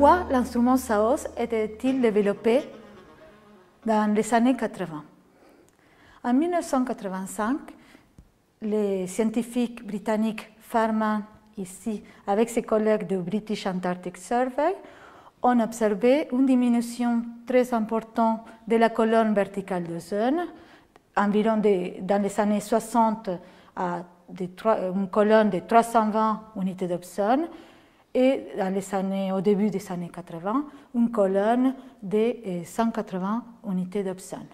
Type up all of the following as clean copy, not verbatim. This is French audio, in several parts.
Pourquoi l'instrument Saos était-il développé dans les années 80? En 1985, les scientifiques britanniques Farman, ici, avec ses collègues du British Antarctic Survey, ont observé une diminution très importante de la colonne verticale d'ozone, environ dans les années 60 à une colonne de 320 unités d'ozone, et au début des années 80, une colonne de 180 unités d'ozone.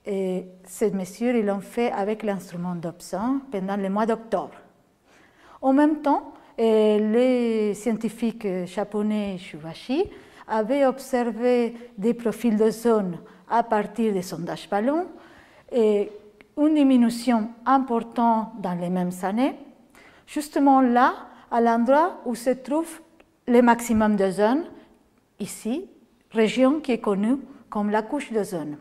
Et cette mesure, ils l'ont fait avec l'instrument Dobson pendant le mois d'octobre. En même temps, les scientifiques japonais Shubashi avaient observé des profils d'ozone à partir des sondages ballons et une diminution importante dans les mêmes années, justement là, à l'endroit où se trouve le maximum d'ozone, ici, région qui est connue comme la couche d'ozone.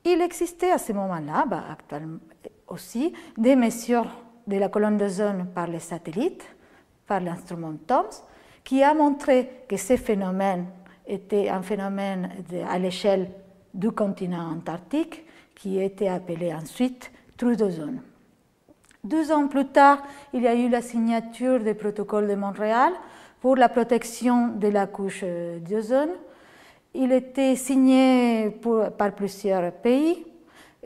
Il existait à ce moment-là, actuellement aussi, des mesures de la colonne d'ozone par les satellites, par l'instrument TOMS, qui a montré que ce phénomène était un phénomène à l'échelle du continent antarctique, qui était appelé ensuite trou d'ozone. 2 ans plus tard, il y a eu la signature du protocole de Montréal pour la protection de la couche d'ozone. Il était signé par plusieurs pays,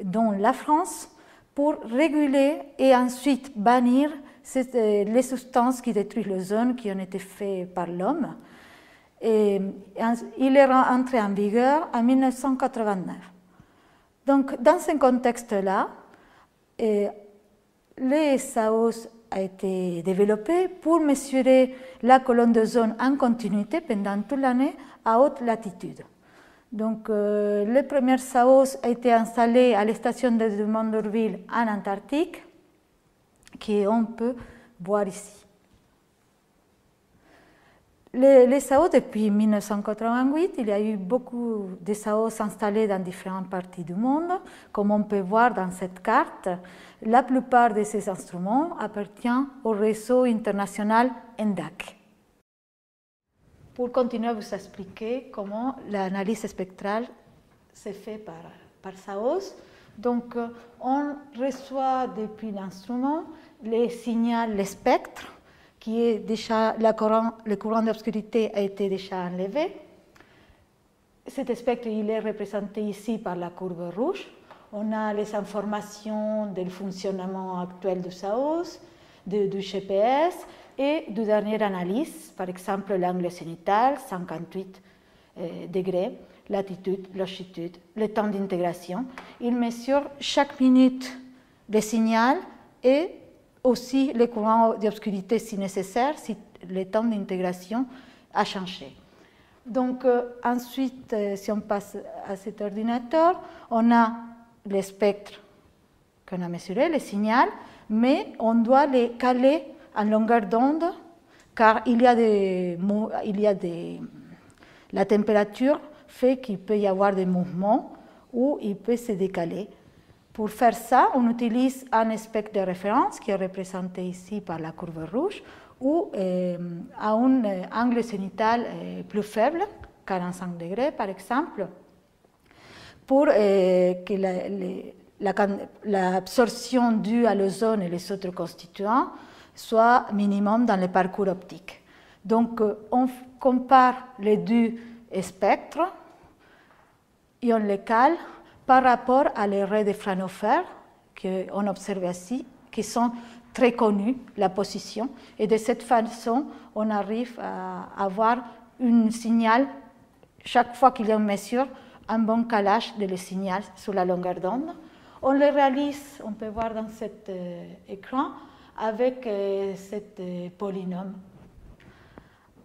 dont la France, pour réguler et ensuite bannir les substances qui détruisent l'ozone qui ont été faites par l'homme. Et il est entré en vigueur en 1989. Donc, dans ce contexte-là, le SAOS a été développé pour mesurer la colonne d'ozone en continuité pendant toute l'année à haute latitude. Donc, le premier SAOS a été installé à la station de Dumont d'Urville en Antarctique, qu'on peut voir ici. Les SAOS, depuis 1988, il y a eu beaucoup de SAOS installés dans différentes parties du monde. Comme on peut voir dans cette carte, la plupart de ces instruments appartiennent au réseau international ENDAC. Pour continuer à vous expliquer comment l'analyse spectrale se fait par SAOS, donc on reçoit depuis l'instrument les signaux, les spectres, qui est déjà, le courant d'obscurité a été déjà enlevé. Cet spectre il est représenté ici par la courbe rouge. On a les informations du fonctionnement actuel du SAOS, du GPS et de dernière analyse, par exemple l'angle zénithal, 58 degrés, latitude, longitude, le temps d'intégration. Il mesure chaque minute le signal et aussi les courants d'obscurité si nécessaire, si le temps d'intégration a changé. Donc ensuite, si on passe à cet ordinateur, on a les spectres qu'on a mesurés, les signaux, mais on doit les caler en longueur d'onde, car la température fait qu'il peut y avoir des mouvements ou il peut se décaler. Pour faire ça, on utilise un spectre de référence qui est représenté ici par la courbe rouge ou à un angle zénithal plus faible, 45 degrés par exemple, pour que l'absorption due à l'ozone et les autres constituants soit minimum dans le parcours optique. Donc on compare les 2 spectres et on les cale par rapport à les raies de Fraunhofer qu'on observe ici, qui sont très connus, la position. Et de cette façon, on arrive à avoir un signal, chaque fois qu'il y a une mesure, un bon calage de le signal sur la longueur d'onde. On le réalise, on peut voir dans cet écran, avec cet polynôme.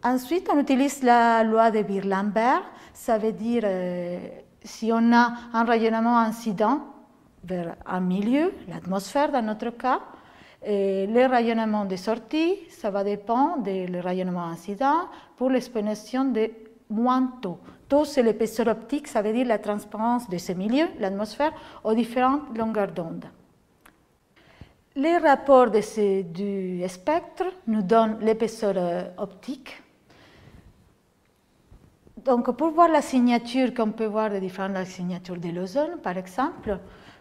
Ensuite, on utilise la loi de Beer-Lambert, ça veut dire si on a un rayonnement incident vers un milieu, l'atmosphère dans notre cas, le rayonnement de sortie, ça va dépendre du rayonnement incident pour l'exposition de moins tôt. Taux, c'est l'épaisseur optique, ça veut dire la transparence de ce milieu, l'atmosphère, aux différentes longueurs d'onde. Les rapports du spectre nous donnent l'épaisseur optique. Donc, pour voir la signature qu'on peut voir de différentes signatures de l'ozone, par exemple,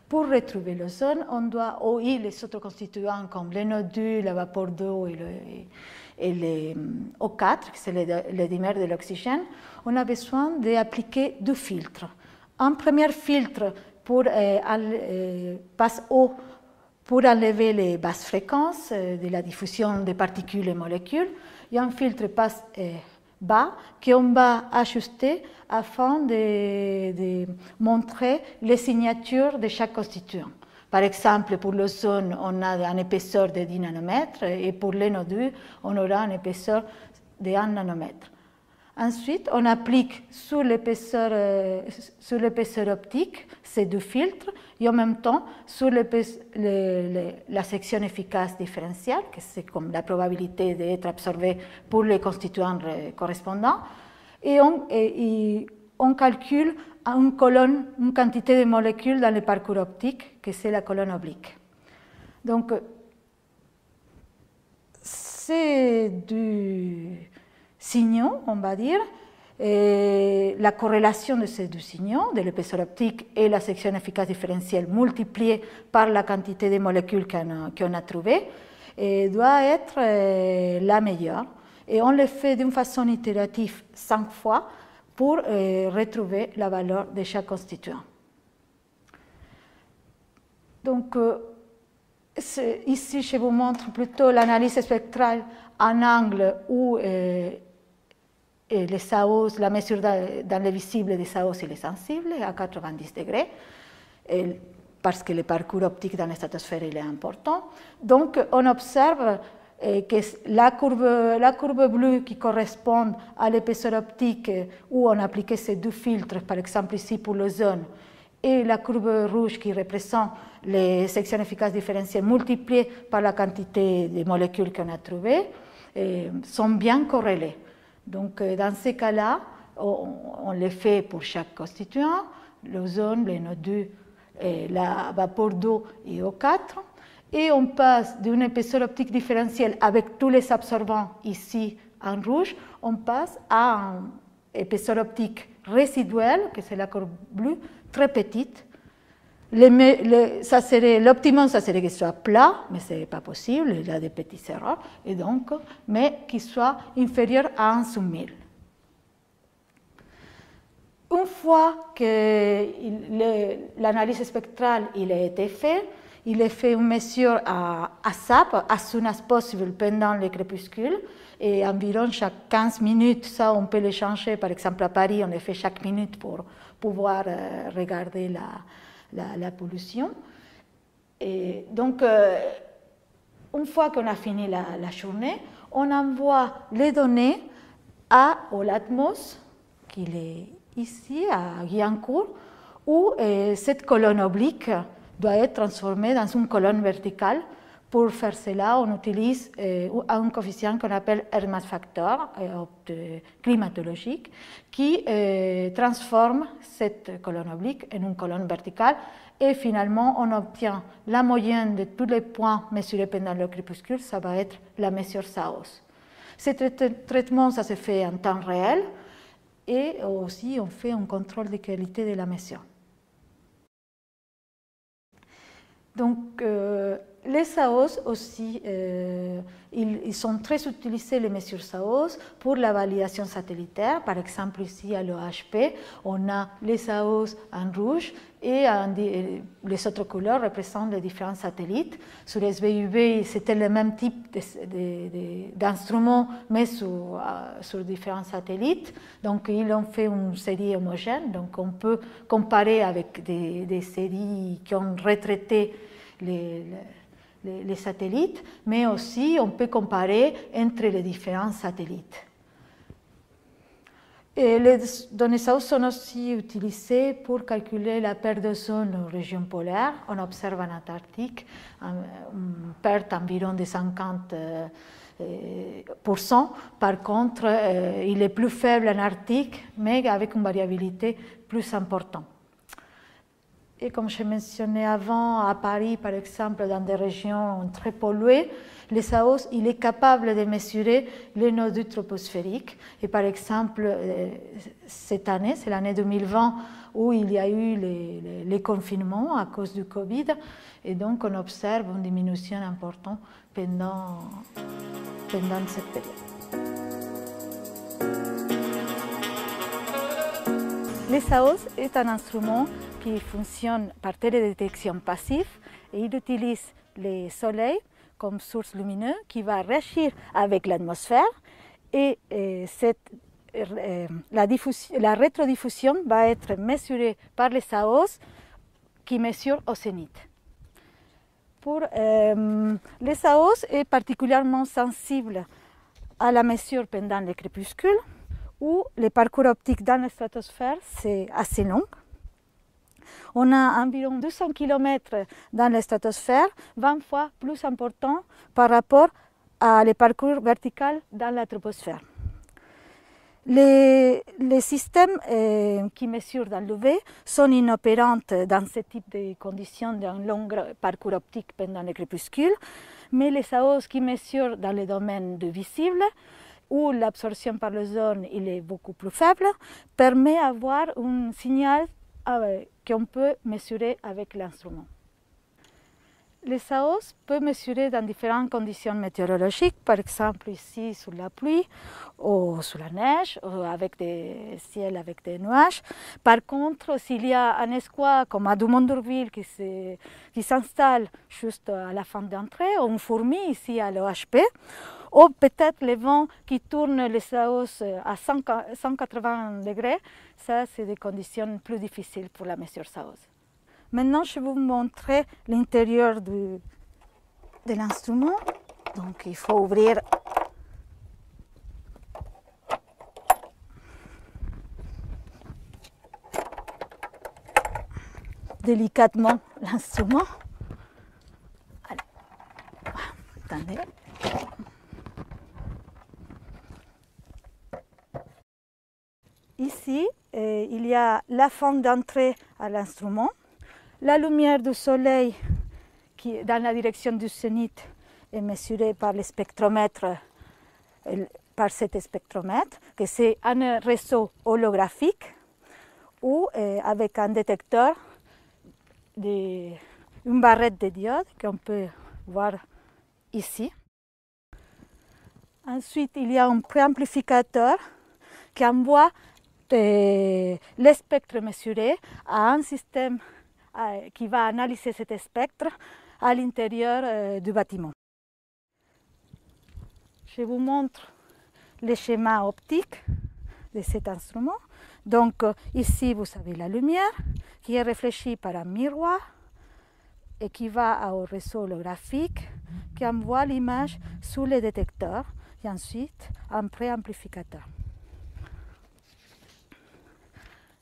pour retrouver l'ozone, on doit, les autres constituants comme les nodules, la vapeur d'eau et les O4, c'est les dimères de l'oxygène, on a besoin d'appliquer deux filtres. Un premier filtre pour passe haut pour enlever les basses fréquences de la diffusion des particules et molécules, et un filtre passe bas qu'on va ajuster afin de montrer les signatures de chaque constituant. Par exemple, pour l'ozone, on a une épaisseur de 10 nanomètres et pour les nodules, on aura une épaisseur de 1 nanomètre. Ensuite, on applique sur l'épaisseur optique ces deux filtres et en même temps sur la section efficace différentielle, que c'est comme la probabilité d'être absorbée pour les constituants correspondants, et on calcule une quantité de molécules dans le parcours optique, que c'est la colonne oblique. Donc, c'est du signaux, on va dire, et la corrélation de ces deux signaux, de l'épaisseur optique et la section efficace différentielle multipliée par la quantité de molécules qu'on a trouvées, doit être la meilleure. Et on le fait d'une façon itérative 5 fois pour retrouver la valeur de chaque constituant. Donc, ici, je vous montre plutôt l'analyse spectrale en angle où les SAOS, la mesure dans les visibles des SAOS et les sensibles à 90 degrés, parce que le parcours optique dans la stratosphère est important. Donc, on observe que la courbe bleue qui correspond à l'épaisseur optique où on a appliqué ces deux filtres, par exemple ici pour l'ozone, et la courbe rouge qui représente les sections efficaces différentielles multipliées par la quantité de molécules qu'on a trouvées, sont bien corrélées. Donc, dans ces cas-là, on les fait pour chaque constituant, l'ozone, les nodules, la vapeur d'eau et O4, et on passe d'une épaisseur optique différentielle avec tous les absorbants ici en rouge, on passe à une épaisseur optique résiduelle, que c'est la courbe bleue, très petite. L'optimum, ça serait qu'il soit plat, mais ce n'est pas possible, il y a des petits erreurs, et donc, mais qu'il soit inférieur à 1 sur 1000. Une fois que l'analyse spectrale a été faite, il est fait une mesure à ASAP, as soon as possible, pendant le crépuscule, et environ chaque 15 minutes, ça on peut le changer, par exemple à Paris, on le fait chaque minute pour pouvoir regarder la pollution. Et donc, une fois qu'on a fini la journée, on envoie les données au LATMOS, qui est ici, à Guyancourt, où cette colonne oblique doit être transformée dans une colonne verticale. Pour faire cela, on utilise un coefficient qu'on appelle Hermat factor climatologique qui transforme cette colonne oblique en une colonne verticale et finalement on obtient la moyenne de tous les points mesurés pendant le crépuscule, ça va être la mesure SAOS. Ce traitement, ça se fait en temps réel et aussi on fait un contrôle de qualité de la mesure. Donc, les SAOS aussi, ils sont très utilisés, les mesures SAOS, pour la validation satellitaire. Par exemple, ici à l'OHP, on a les SAOS en rouge et les autres couleurs représentent les différents satellites. Sur SVUV, c'était le même type d'instruments, mais sur différents satellites. Donc, ils ont fait une série homogène. Donc, on peut comparer avec des séries qui ont retraité les satellites, mais aussi on peut comparer entre les différents satellites. Et les données SAOS sont aussi utilisées pour calculer la perte d'ozone en région polaire. On observe en Antarctique une perte environ de 50%. Par contre, il est plus faible en Arctique, mais avec une variabilité plus importante. Et comme je mentionnais avant, à Paris, par exemple, dans des régions très polluées, l'ESAOS il est capable de mesurer les nodus troposphériques. Et par exemple, cette année, c'est l'année 2020, où il y a eu les confinements à cause du Covid. Et donc, on observe une diminution importante pendant cette période. L'ESAOS est un instrument qui fonctionne par télédétection passive et il utilise le soleil comme source lumineuse qui va réagir avec l'atmosphère et la rétrodiffusion va être mesurée par l'ESAOS qui mesure au zénith. L'ESAOS est particulièrement sensible à la mesure pendant le crépuscule où le parcours optique dans la stratosphère c'est assez long. On a environ 200 km dans la stratosphère, 20 fois plus important par rapport à le parcours vertical dans la troposphère. Les systèmes qui mesurent dans l'UV sont inopérants dans ce type de conditions d'un long parcours optique pendant le crépuscule, mais les ESAOS qui mesurent dans le domaine du visible, où l'absorption par l'ozone est beaucoup plus faible, permet d'avoir un signal qu'on peut mesurer avec l'instrument. L'ESAOS peut mesurer dans différentes conditions météorologiques, par exemple ici sous la pluie ou sous la neige, ou avec des ciels avec des nuages. Par contre, s'il y a un escouade comme à Dumont-d'Urville qui s'installe juste à la fin d'entrée, ou une fourmi ici à l'OHP, ou peut-être les vents qui tournent l'ESAOS à 180 degrés, ça c'est des conditions plus difficiles pour la mesure ESAOS. Maintenant, je vais vous montrer l'intérieur de l'instrument. Donc, il faut ouvrir délicatement l'instrument. Attendez. Ici, il y a la fente d'entrée à l'instrument. La lumière du soleil qui dans la direction du zénith est mesurée par le spectromètre, par cet spectromètre, que c'est un réseau holographique ou avec un détecteur, une barrette de diodes qu'on peut voir ici. Ensuite, il y a un préamplificateur qui envoie le spectre mesuré à un système qui va analyser cet spectre à l'intérieur du bâtiment. Je vous montre le schéma optique de cet instrument. Donc ici, vous avez la lumière qui est réfléchie par un miroir et qui va au réseau holographique qui envoie l'image sur le détecteur et ensuite un préamplificateur.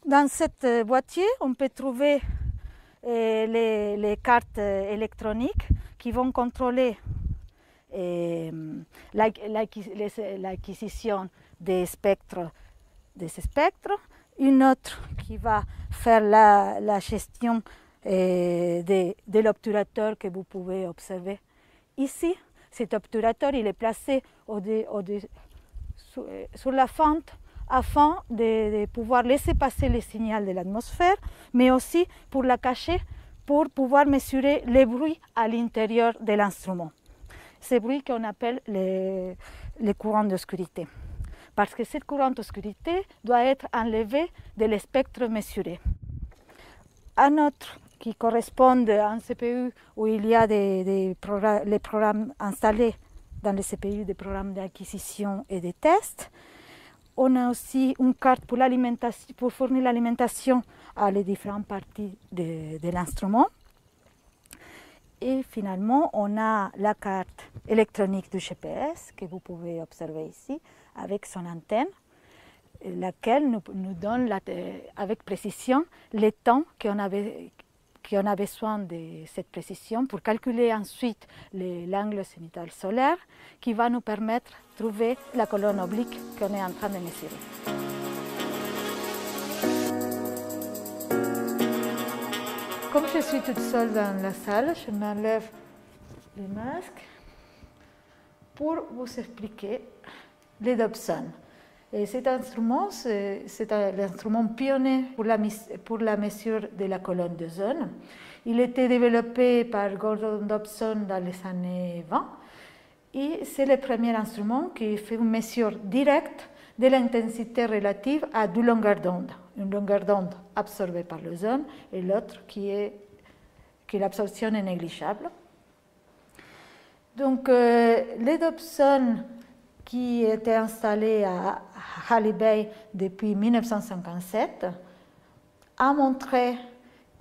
Dans cette boîtier, on peut trouver les cartes électroniques qui vont contrôler l'acquisition des spectres, une autre qui va faire la gestion de l'obturateur que vous pouvez observer ici. Cet obturateur il est placé sur la fente afin de pouvoir laisser passer le signal de l'atmosphère, mais aussi pour la cacher, pour pouvoir mesurer les bruits à l'intérieur de l'instrument. Ces bruits qu'on appelle les courants d'obscurité. Parce que cette courant d'obscurité doit être enlevée de spectre mesuré. Un autre qui correspond à un CPU où il y a les programmes installés dans le CPU, des programmes d'acquisition et de tests. On a aussi une carte pour fournir l'alimentation à les différentes parties de l'instrument. Et finalement, on a la carte électronique du GPS que vous pouvez observer ici avec son antenne, laquelle nous donne avec précision le temps qu'on a besoin de cette précision pour calculer ensuite l'angle zénithal solaire qui va nous permettre de trouver la colonne oblique qu'on est en train de mesurer. Comme je suis toute seule dans la salle, je m'enlève le masque pour vous expliquer les Dobson. Et cet instrument, c'est l'instrument pionnier pour la mesure de la colonne d'ozone. Il a été développé par Gordon Dobson dans les années 20 et c'est le premier instrument qui fait une mesure directe de l'intensité relative à deux longueurs d'onde. Une longueur d'onde absorbée par l'ozone et l'autre que l'absorption est négligeable. Donc, les Dobson qui étaient installés à Halley Bay depuis 1957 a montré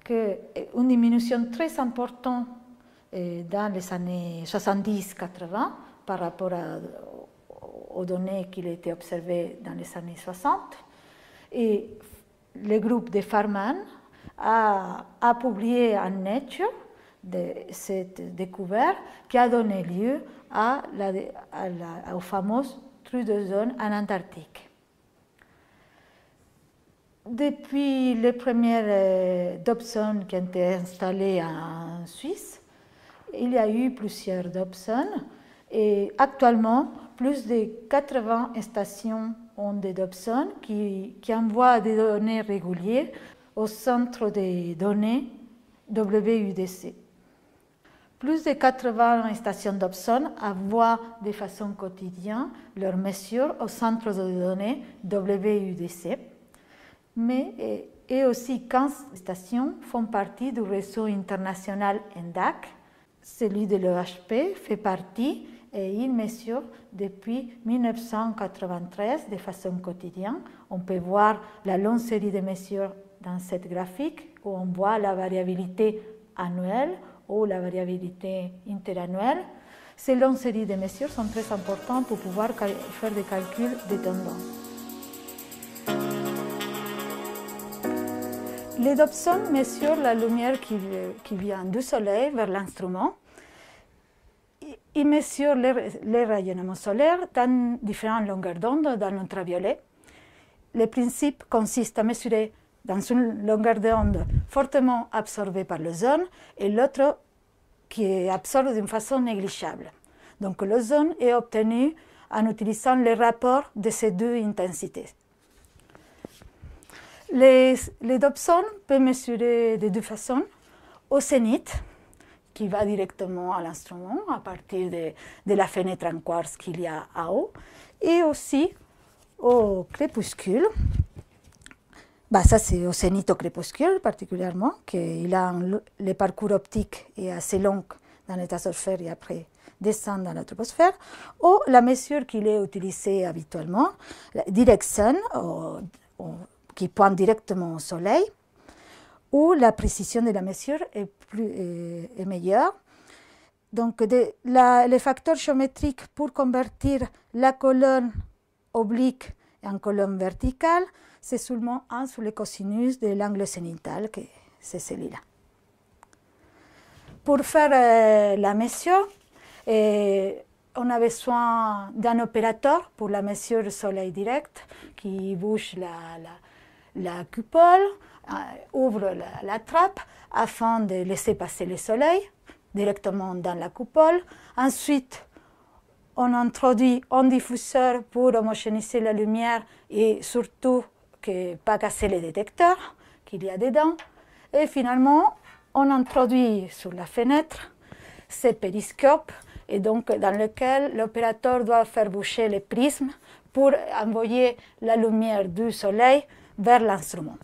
qu'une diminution très importante dans les années 70-80 par rapport aux données qui étaient observées dans les années 60. Et le groupe de Farman a publié en Nature cette découverte qui a donné lieu aux fameuses trous d'ozone en Antarctique. Depuis les premières Dobson qui ont été installées en Suisse, il y a eu plusieurs Dobson et actuellement, plus de 80 stations ont des Dobson qui envoient des données régulières au centre des données WUDC. Plus de 80 stations Dobson envoient de façon quotidienne leurs mesures au centre de données WUDC, mais et aussi 15 stations font partie du réseau international ENDAC. Celui de l'EHP fait partie et il mesure depuis 1993 de façon quotidienne. On peut voir la longue série de mesures dans cette graphique où on voit la variabilité annuelle ou la variabilité interannuelle. Ces longues séries de mesures sont très importantes pour pouvoir faire des calculs de tendance. Les Dobson mesurent la lumière qui vient du Soleil vers l'instrument. Ils mesurent les rayonnements solaires dans différentes longueurs d'onde dans l'ultraviolet. Le principe consiste à mesurer dans une longueur d'onde fortement absorbée par l'ozone et l'autre qui est absorbée d'une façon négligeable. Donc l'ozone est obtenu en utilisant le rapport de ces deux intensités. Les Dobson peuvent mesurer de deux façons, au zénith, qui va directement à l'instrument à partir de la fenêtre en quartz qu'il y a en haut, et aussi au crépuscule. Ça c'est au zénith au crépuscule particulièrement, le parcours optique est assez long dans l'éthosphère et après descend dans la troposphère, ou la mesure qu'il est utilisée habituellement, la direct sun, qui pointe directement au Soleil, où la précision de la mesure est meilleure. Donc, les facteurs géométriques pour convertir la colonne oblique en colonne verticale, c'est seulement 1 sur le cosinus de l'angle zénithal, que c'est celui-là. Pour faire la mesure, on a besoin d'un opérateur pour la mesure du Soleil direct qui bouge la coupole, ouvre la trappe afin de laisser passer le Soleil directement dans la coupole. Ensuite, on introduit un diffuseur pour homogénéiser la lumière et surtout ne pas casser les détecteurs qu'il y a dedans. Et finalement, on introduit sur la fenêtre ce périscope et donc dans lequel l'opérateur doit faire bouger les prismes pour envoyer la lumière du Soleil vers l'instrument.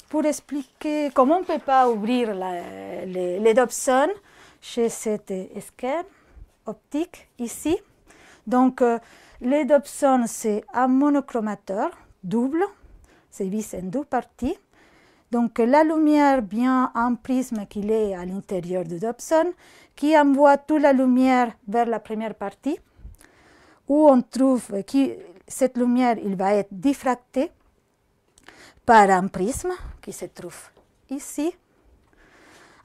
Pour expliquer comment on ne peut pas ouvrir les Dobson chez cette esquème optique ici. Donc, les Dobson, c'est un monochromateur double, c'est divisé en deux parties. Donc, la lumière vient en prisme qui est à l'intérieur du Dobson, qui envoie toute la lumière vers la première partie, où on trouve que cette lumière il va être diffractée par un prisme qui se trouve ici.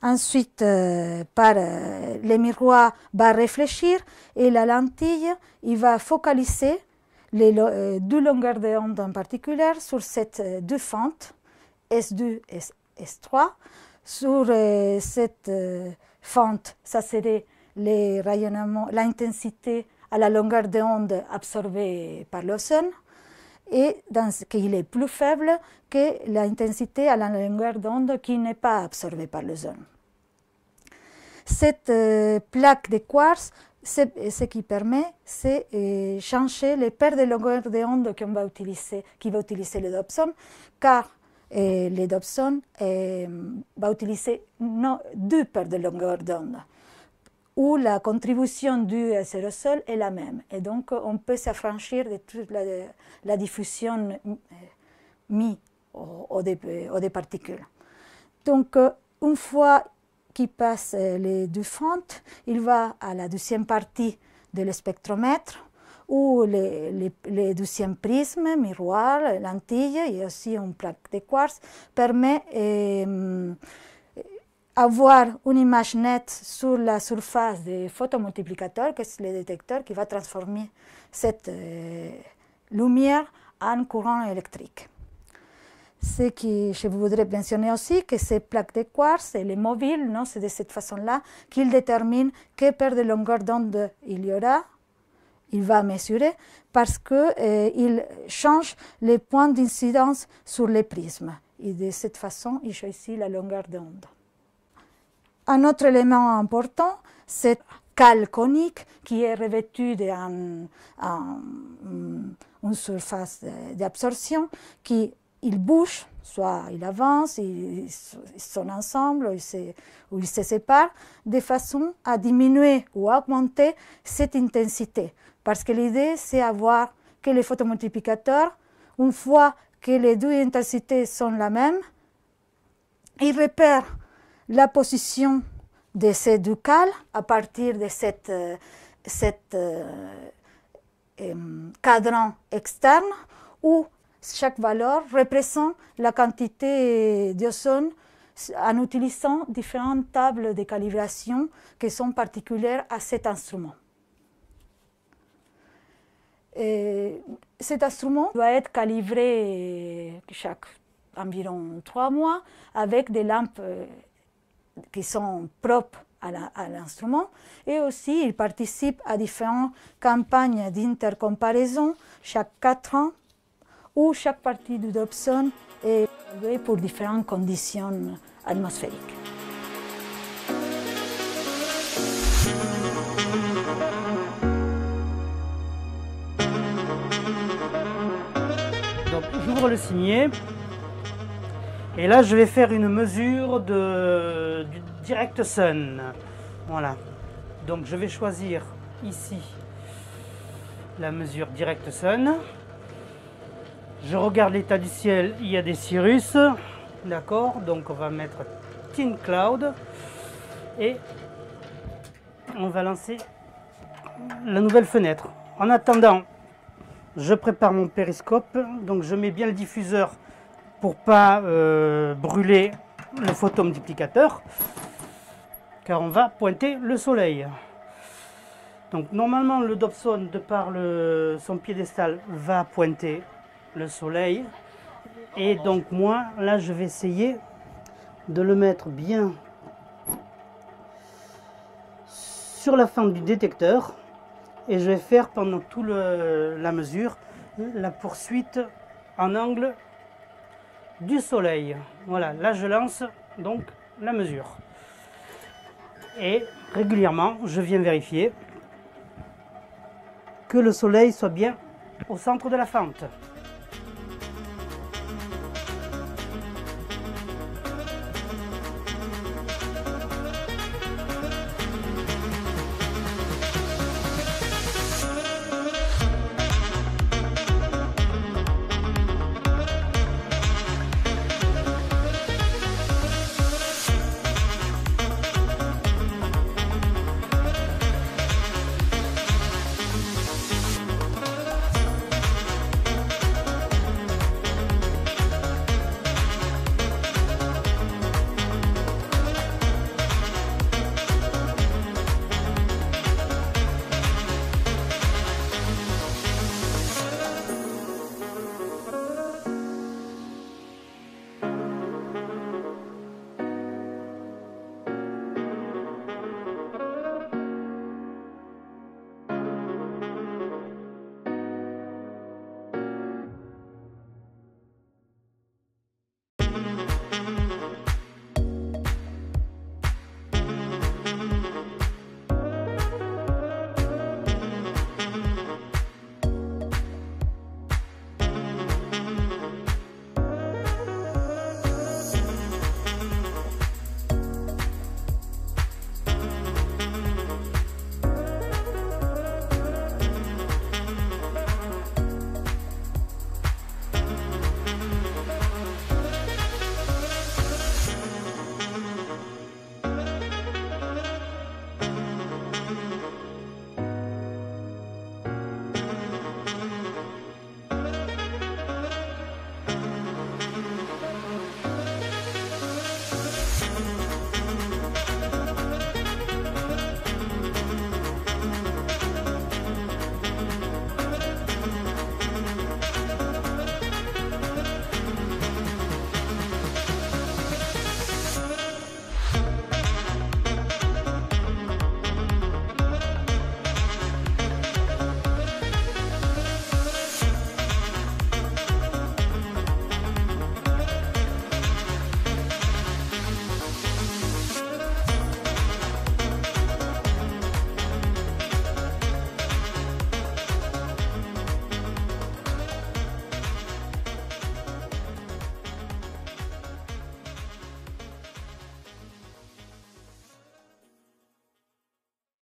Ensuite, le miroir va réfléchir et la lentille il va focaliser les deux longueurs d'onde en particulier sur ces deux fentes, S2 et S3. Sur cette fente, ça serait les rayonnements, l'intensité à la longueur d'onde absorbée par l'ozone, et qu'il est plus faible que l'intensité à la longueur d'onde qui n'est pas absorbée par l'ozone. Cette plaque de quartz, ce qui permet, c'est changer les paires de longueur d'onde qui va utiliser le Dobson, car le Dobson va utiliser deux paires de longueur d'onde, où la contribution du aérosol est la même. Et donc, on peut s'affranchir de toute la diffusion des particules. Donc, une fois qu'il passe les deux fentes, il va à la deuxième partie de le spectromètre, où les deuxièmes prismes, miroirs, lentilles et aussi une plaque de quartz permet avoir une image nette sur la surface des photomultiplicateurs, que c'est le détecteur qui va transformer cette lumière en courant électrique. Ce que je voudrais mentionner aussi, que ces plaques de quartz, elle est mobile, c'est de cette façon-là qu'il détermine quelle paire de longueur d'onde il y aura. Il va mesurer parce qu'il change les points d'incidence sur les prismes. Et de cette façon, il choisit la longueur d'onde. Un autre élément important, c'est le cale conique qui est revêtu d'une surface d'absorption qui il bouge, soit il avance, ils sont ensemble ou ils se séparent, de façon à diminuer ou à augmenter cette intensité. Parce que l'idée, c'est avoir que les photomultiplicateurs, une fois que les deux intensités sont la même, ils repèrent la position de ces deux cales à partir de cet cadran externe où chaque valeur représente la quantité d'ozone en utilisant différentes tables de calibration qui sont particulières à cet instrument. Cet instrument doit être calibré chaque environ 3 mois avec des lampes qui sont propres à l'instrument, et aussi il participe à différentes campagnes d'intercomparaison chaque 4 ans où chaque partie du Dobson est évaluée pour différentes conditions atmosphériques. Donc j'ouvre le cimier et là je vais faire une mesure du Direct Sun. Voilà. Donc je vais choisir ici la mesure Direct Sun. Je regarde l'état du ciel, il y a des cirrus, d'accord, donc on va mettre Thin Cloud et on va lancer la nouvelle fenêtre. En attendant, je prépare mon périscope, donc je mets bien le diffuseur pour pas brûler le photomultiplicateur, car on va pointer le soleil. Donc normalement le Dobson, de par son piédestal, va pointer le soleil, et donc moi là je vais essayer de le mettre bien sur la fente du détecteur, et je vais faire pendant toute la mesure la poursuite en angle du soleil. Voilà, là je lance donc la mesure et régulièrement je viens vérifier que le soleil soit bien au centre de la fente.